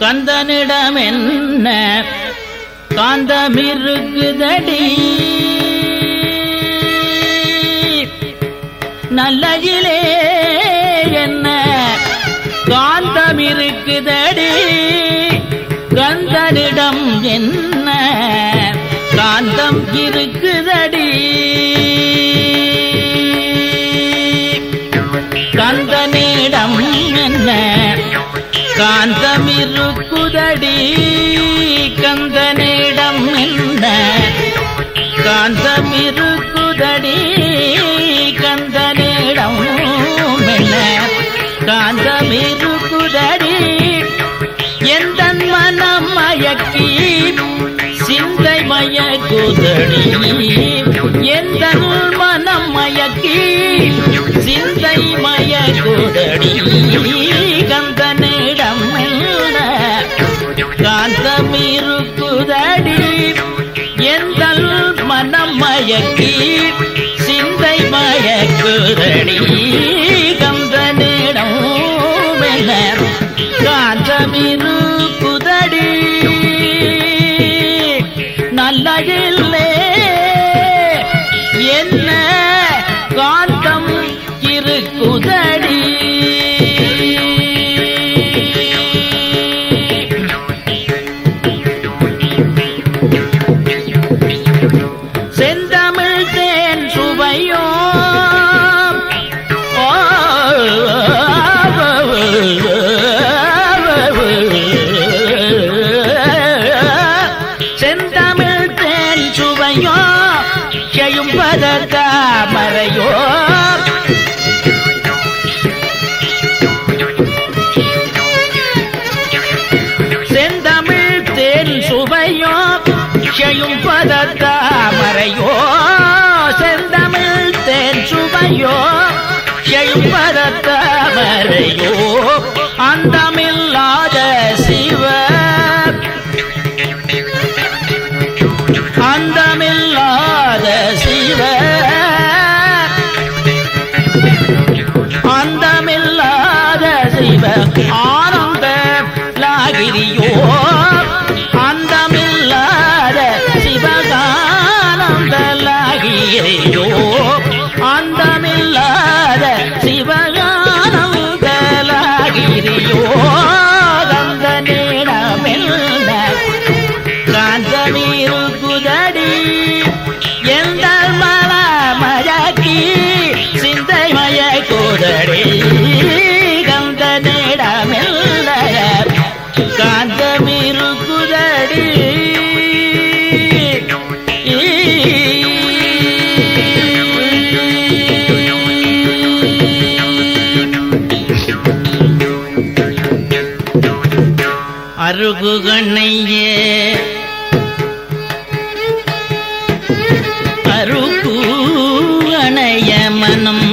கந்தனிடம் என்ன காந்தமிருக்குதடி நல்லகிலே என்ன காந்தமிருக்குதடி கந்தனிடம் என்ன காந்தம் இருக்குதடி கந்தனிடம் என்ன காந்தமிருக்குதடி கந்தனிடம் என்ன காந்தமிருக்குதடி கந்தனிடம் என்ன காந்தமிருக்குதடி எந்த மனம் மயக்கி சிந்தை மயக்குதடி எந்த மனம் மயக்கி சிந்தை மயக்குதடி கந்தனிடம் என்ன காந்தமிருக்குதடி எந்த மனம் மயக்கி சிந்தை மயக்குதடி கந்தனிடம் என்ன காந்தமிருக்குதடி நல்லகிலே என்ன காந்தம் இருக்குதடி செந்தமிழ் தேன் சுவையோ செந்தமிழ் தேன் சுவையோ செய்யும் பதத்தாமரையோ செந்தமிழ் தேன் சுவையோ செய்யும் பதத்தாமரையோ செந்தமிழ் தேன் சுவையோ செய்யும் பதத்தாமரையோ அந்தமில்லாத சிவ அந்தமில்லாத சிவ அந்தமில்லாத சிவ ஆனந்த லாகிரியோ அந்தமில்லாத சிவகானந்த லாகிரியோ அந்தமில்லாத சிவகானந்த லாகிரியோ கந்தனிடமெல்ல காந்தமிருக்குதடி எந்த மலமயக்கி சிந்தை மயக்குதடி கந்தனிடமெல்ல காந்தமிருக்குதடி அருகு கண்ணையே அருகு அணைய மனம்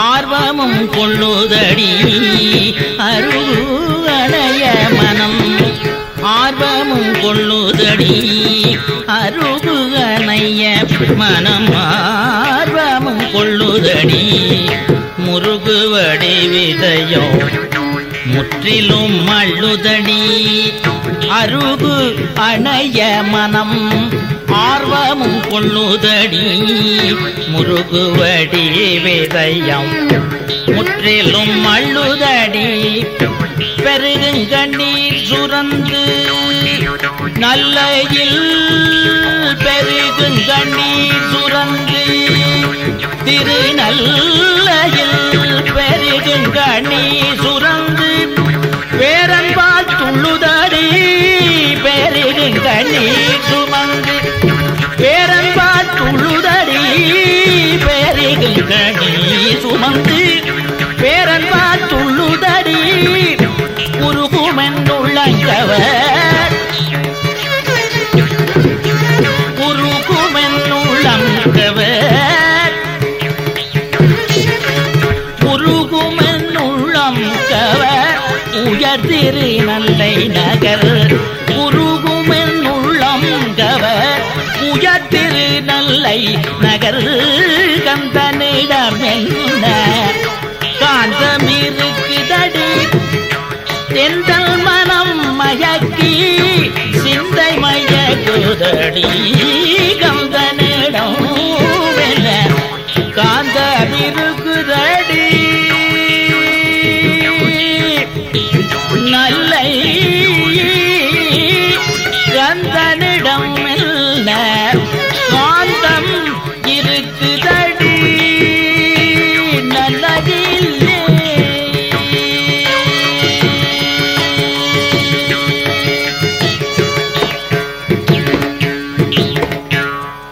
ஆர்வமும் கொள்ளுதடி அருகு அணைய மனம் ஆர்வமும் கொள்ளுதடி அருகு அணைய மனம் ஆர்வமும் கொள்ளுதடி முருகு வடிவிதையோ முற்றிலும் மள்ளுதடி அருகு அணைய மனம் ஆர்வமும் கொள்ளுதடி முருகுவடி விதயம் முற்றிலும் மள்ளுதடி பெருங்கண்ணீர் சுரந்து நல்லையில் பெருங்கண்ணீர் சுரந்து திருநல்லையில் பெருங்கண்ணீர் சுரந்து பேரன்பால் துள்ளுதடி பெருங்கண்ணீர் சுமந்து பேரன்பால் துள்ளுதடி பெருங்கண்ணீர் சுமந்து பேரன்பால் துள்ளுதடி உருகுமென்னுள்ளங்கவர் உருகுமென்னுள்ளங்கவர் உருகுமென்னுள்ளம் கவர் உயர்திரு நல்லை நகர் உருகுமென்னுள்ளம் கவர் உயர்திரு நல்லை நகர் கந்தனிடம் என்ன காந்தமிருக்குதடி தென்றல் மனம் இருக்குதடி கந்தனிடம் காந்தம் இருக்குதடி நல்லை கந்த